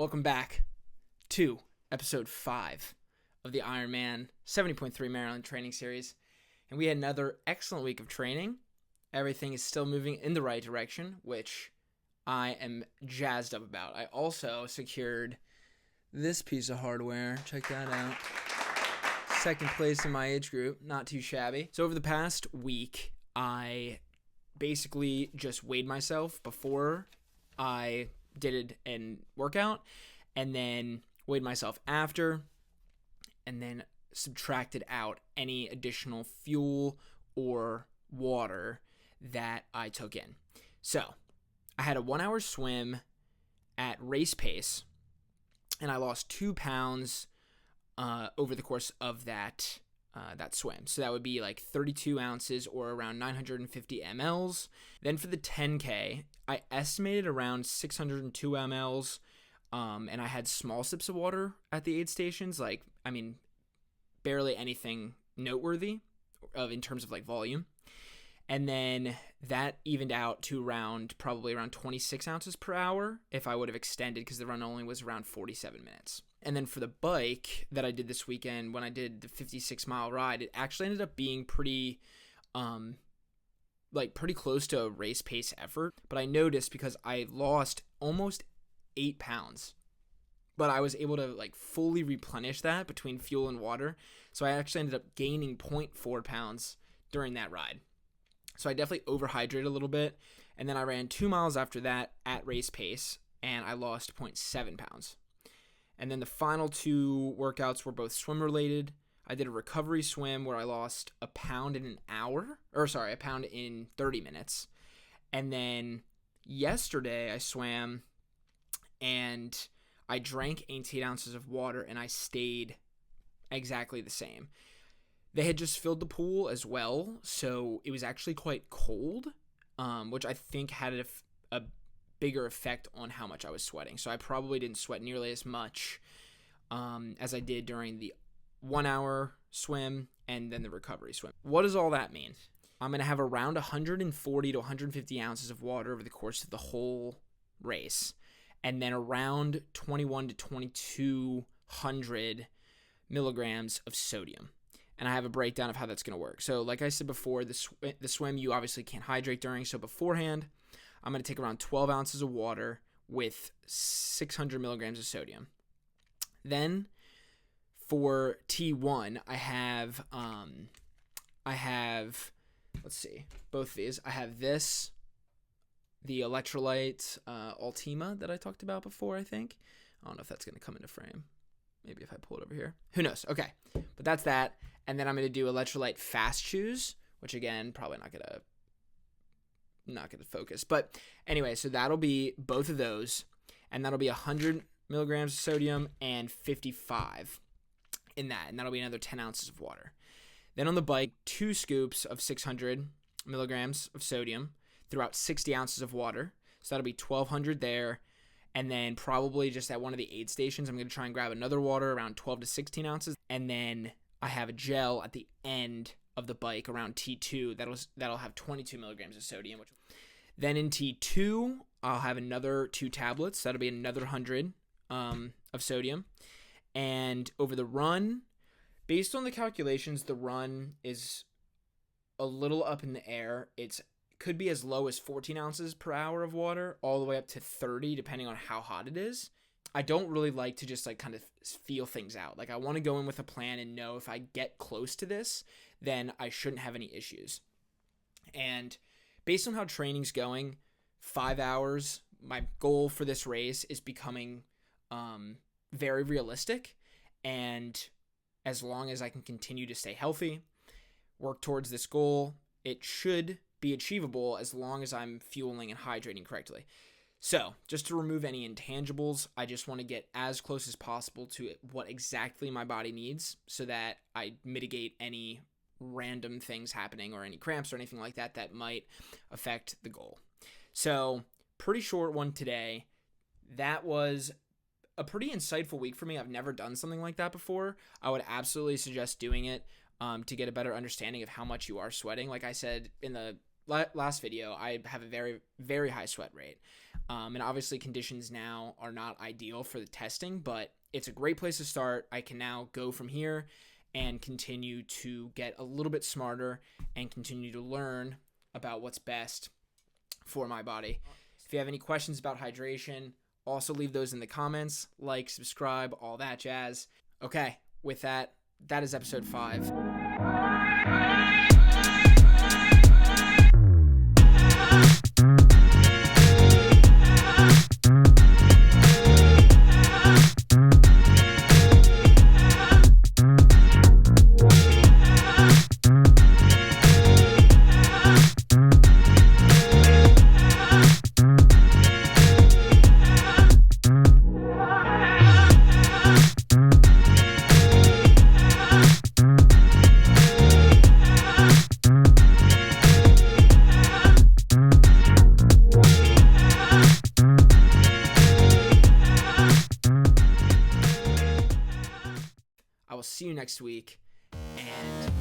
Welcome back to episode 5 of the Ironman 70.3 Maryland training series. And we had another excellent week of training. Everything is still moving in the right direction, which I am jazzed up about. I also secured this piece of hardware. Check that out. Second place in my age group. Not too shabby. So over the past week, I basically just weighed myself before I did a workout, and then weighed myself after, and then subtracted out any additional fuel or water that I took in. So I had a 1 hour swim at race pace, and I lost 2 pounds over the course of that swim. So that would be like 32 ounces or around 950 mLs. Then for the 10K, I estimated around 602 mLs, and I had small sips of water at the aid stations, barely anything noteworthy in terms of volume. And then that evened out to probably around 26 ounces per hour if I would have extended, because the run only was around 47 minutes. And then for the bike that I did this weekend, when I did the 56-mile ride, it actually ended up being pretty close to a race pace effort. But I noticed, because I lost almost 8 pounds, but I was able to fully replenish that between fuel and water. So I actually ended up gaining 0.4 pounds during that ride. So I definitely overhydrated a little bit. And then I ran 2 miles after that at race pace, and I lost 0.7 pounds. And then the final 2 workouts were both swim related. I did a recovery swim where I lost a pound in 30 minutes. And then yesterday I swam and I drank 18 ounces of water, and I stayed exactly the same. They had just filled the pool as well, so it was actually quite cold, which I think had a bigger effect on how much I was sweating. So I probably didn't sweat nearly as much as I did during the 1 hour swim and then the recovery swim. What does all that mean? I'm going to have around 140 to 150 ounces of water over the course of the whole race, and then around 21 to 2200 milligrams of sodium. And I have a breakdown of how that's going to work. So like I said before, the swim, you obviously can't hydrate during. So beforehand, I'm going to take around 12 ounces of water with 600 milligrams of sodium. Then for T1, I have let's see, both of these. I have the electrolyte Ultima that I talked about before, I think. I don't know if that's going to come into frame. Maybe if I pull it over here. Who knows? Okay. But that's that. And then I'm going to do electrolyte fast chews, which again, probably not going to focus. But anyway, so that'll be both of those. And that'll be 100 milligrams of sodium and 55 in that. And that'll be another 10 ounces of water. Then on the bike, 2 scoops of 600 milligrams of sodium throughout 60 ounces of water. So that'll be 1,200 there. And then probably just at one of the aid stations, I'm going to try and grab another water around 12 to 16 ounces. And then I have a gel at the end of the bike around T2 that'll have 22 milligrams of sodium. Then in T2, I'll have another 2 tablets. That'll be another 100 of sodium. And over the run, based on the calculations, the run is a little up in the air. It could be as low as 14 ounces per hour of water, all the way up to 30, depending on how hot it is. I don't really like to just kind of feel things out. I want to go in with a plan and know if I get close to this, then I shouldn't have any issues. And based on how training's going, 5 hours, my goal for this race is becoming very realistic. And as long as I can continue to stay healthy, work towards this goal, it should be achievable as long as I'm fueling and hydrating correctly. So just to remove any intangibles, I just want to get as close as possible to what exactly my body needs so that I mitigate any random things happening or any cramps or anything like that might affect the goal. So pretty short one today. That was a pretty insightful week for me. I've never done something like that before. I would absolutely suggest doing it to get a better understanding of how much you are sweating. Like I said in the last video, I have a very, very high sweat rate. And obviously conditions now are not ideal for the testing, but it's a great place to start. I can now go from here and continue to get a little bit smarter and continue to learn about what's best for my body. If you have any questions about hydration, also leave those in the comments. Like, subscribe, all that jazz. Okay, with that, that is episode 5. I will see you next week, and